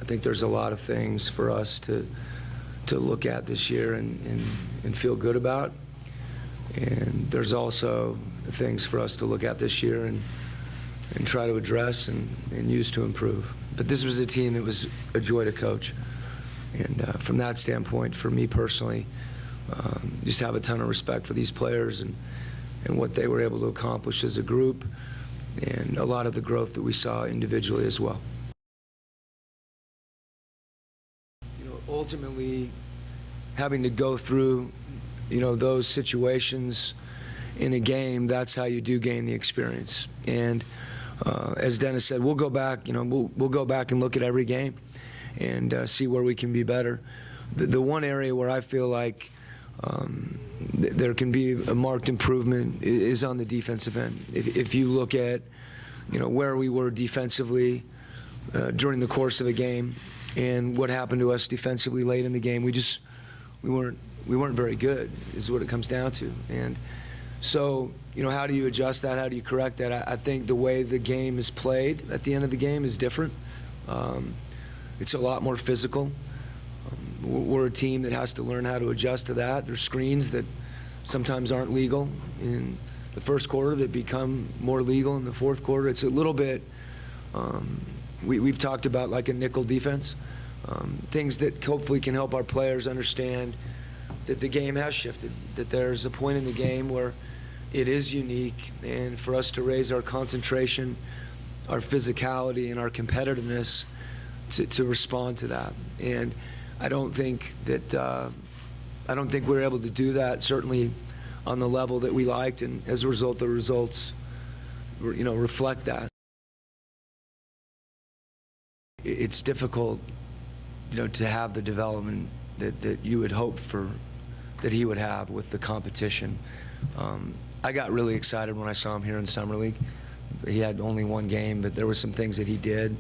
I think there's a lot of things for us to look at this year and feel good about. And there's also things for us to look at this year and try to address and use to improve. But this was a team that was a joy to coach. And from that standpoint, for me personally, just have a ton of respect for these players and what they were able to accomplish as a group, and a lot of the growth that we saw individually as well. You know, ultimately, having to go through, you know, those situations in a game, that's how you do gain the experience. And as Dennis said, we'll go back, you know, we'll go back and look at every game and see where we can be better. The one area where I feel like there can be a marked improvement is on the defensive end. If you look at, you know, where we were defensively during the course of a game and what happened to us defensively late in the game, we weren't very good, is what it comes down to. And so, you know, how do you adjust that? How do you correct that? I think the way the game is played at the end of the game is different. It's a lot more physical. We're a team that has to learn how to adjust to that. There's screens that sometimes aren't legal in the first quarter that become more legal in the fourth quarter. It's a little bit, we've talked about like a nickel defense, things that hopefully can help our players understand that the game has shifted, that there's a point in the game where it is unique, and for us to raise our concentration, our physicality, and our competitiveness to respond to that. And I don't think we're able to do that, certainly on the level that we liked, and as a result, the results, you know, reflect that. It's difficult, you know, to have the development that you would hope for, that he would have with the competition. I got really excited when I saw him here in Summer League. He had only one game, but there were some things that he did.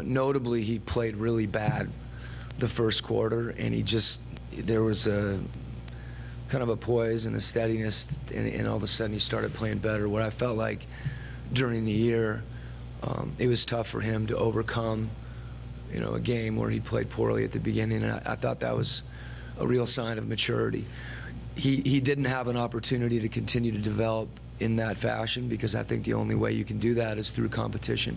Notably, he played really bad the first quarter, and there was a kind of a poise and a steadiness, and all of a sudden he started playing better, where I felt like during the year it was tough for him to overcome, you know, a game where he played poorly at the beginning, and I thought that was a real sign of maturity. He didn't have an opportunity to continue to develop in that fashion, because I think the only way you can do that is through competition.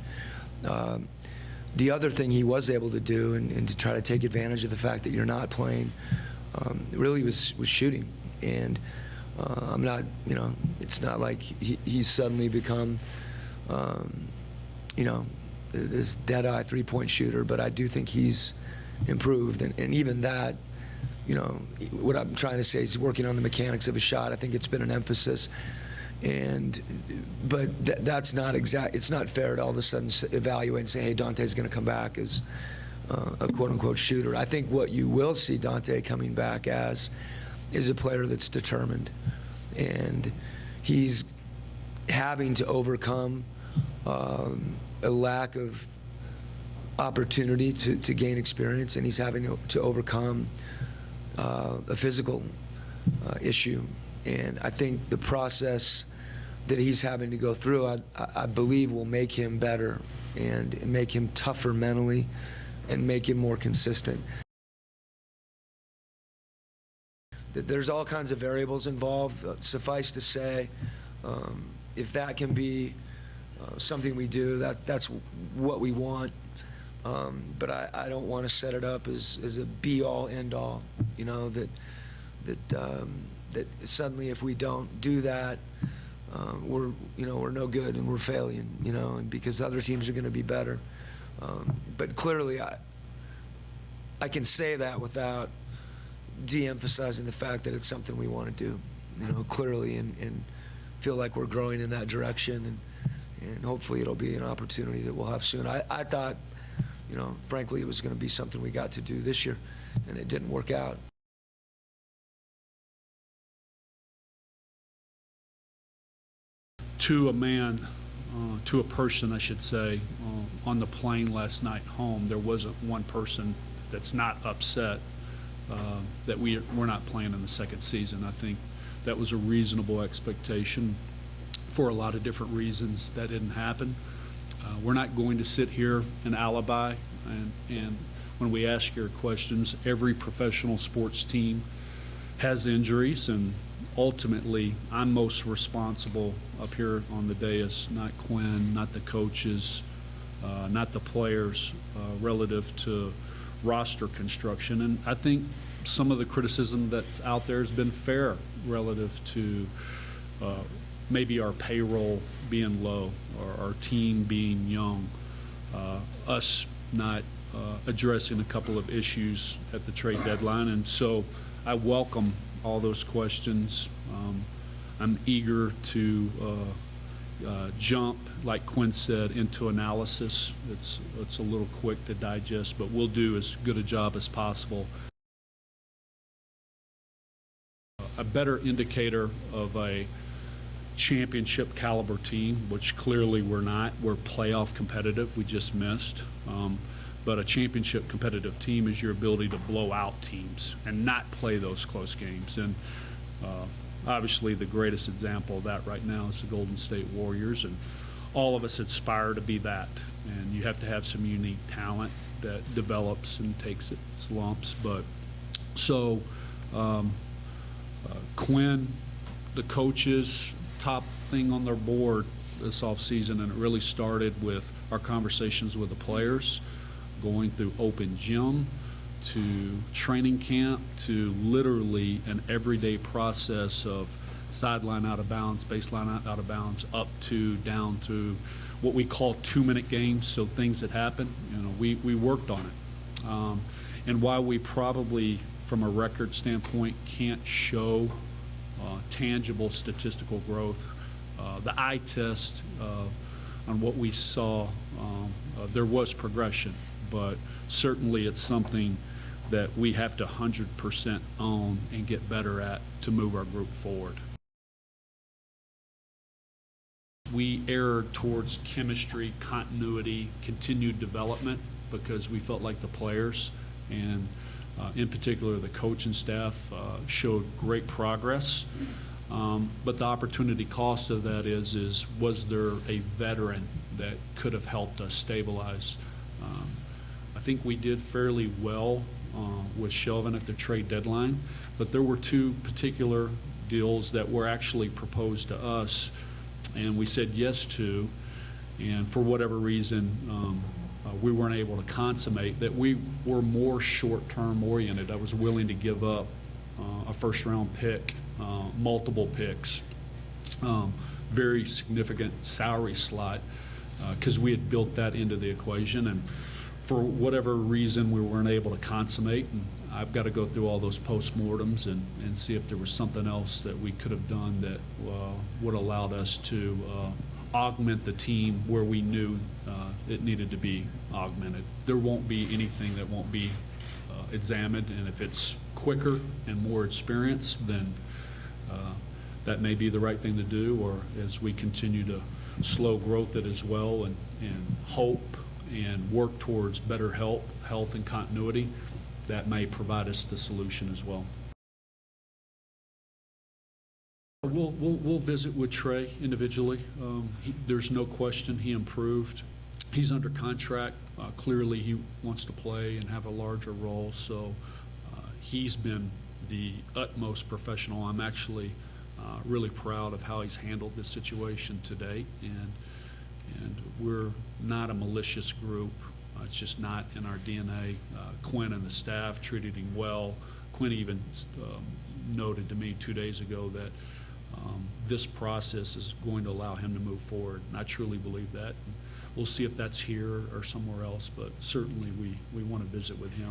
The other thing he was able to do, and to try to take advantage of the fact that you're not playing, really was shooting. And I'm not, you know, it's not like he's suddenly become, you know, this dead-eye three-point shooter, but I do think he's improved. And even that, you know, what I'm trying to say is he's working on the mechanics of a shot. I think it's been an emphasis. But that's not exact. It's not fair to all of a sudden evaluate and say, hey, Dante's going to come back as a quote-unquote shooter. I think what you will see Dante coming back as is a player that's determined, and he's having to overcome a lack of opportunity to gain experience, and he's having to overcome a physical issue. And I think the process that he's having to go through, I believe, will make him better and make him tougher mentally and make him more consistent. There's all kinds of variables involved. Suffice to say, if that can be something we do, that's what we want. But I don't want to set it up as a be-all, end-all. You know, that suddenly if we don't do that, we're no good and we're failing. You know, and because other teams are going to be better. But clearly, I can say that without de-emphasizing the fact that it's something we want to do. You know, clearly, and feel like we're growing in that direction, and hopefully it'll be an opportunity that we'll have soon. I thought, you know, frankly, it was going to be something we got to do this year, and it didn't work out. To a man, to a person, I should say, on the plane last night home, there wasn't one person that's not upset that we're not playing in the second season. I think that was a reasonable expectation for a lot of different reasons. That didn't happen. We're not going to sit here and alibi And when we ask your questions, every professional sports team has injuries, and ultimately, I'm most responsible up here on the dais, not Quin, not the coaches, not the players, relative to roster construction. And I think some of the criticism that's out there has been fair relative to maybe our payroll being low or our team being young, us not addressing a couple of issues at the trade deadline. And so I welcome all those questions. I'm eager to jump, like Quin said, into analysis. It's a little quick to digest, but we'll do as good a job as possible. A better indicator of a championship caliber team, which clearly we're not. We're playoff competitive. We just missed. But a championship competitive team is your ability to blow out teams and not play those close games. And obviously the greatest example of that right now is the Golden State Warriors, and all of us aspire to be that. And you have to have some unique talent that develops and takes its lumps. But so Quin, the coaches, top thing on their board this offseason, and it really started with our conversations with the players, going through open gym to training camp to literally an everyday process of sideline out of bounds, baseline out of bounds, up to down to what we call 2-minute games, so things that happen. You know, we worked on it. And while we probably, from a record standpoint, can't show tangible statistical growth, the eye test on what we saw, there was progression, but certainly it's something that we have to 100% own and get better at to move our group forward. We erred towards chemistry, continuity, continued development, because we felt like the players and in particular the coaching staff showed great progress. But the opportunity cost of that is was there a veteran that could have helped us stabilize? I think we did fairly well with Shelvin at the trade deadline, but there were two particular deals that were actually proposed to us, and we said yes to, and for whatever reason we weren't able to consummate that. We were more short-term oriented. I was willing to give up a first-round pick, multiple picks, very significant salary slot, because we had built that into the equation, and for whatever reason we weren't able to consummate. And I've got to go through all those postmortems and see if there was something else that we could have done that would have allowed us to augment the team where we knew it needed to be augmented. There won't be anything that won't be examined, and if it's quicker and more experience, then that may be the right thing to do, or as we continue to slow growth it as well and hope and work towards better health and continuity, that may provide us the solution as well. We'll visit with Trey individually. There's no question he improved. He's under contract. Clearly he wants to play and have a larger role, so he's been the utmost professional. I'm actually really proud of how he's handled this situation to date, and we're not a malicious group. It's just not in our DNA. Quin and the staff treated him well. Quin even noted to me 2 days ago that this process is going to allow him to move forward, and I truly believe that. We'll see if that's here or somewhere else, but certainly we want to visit with him.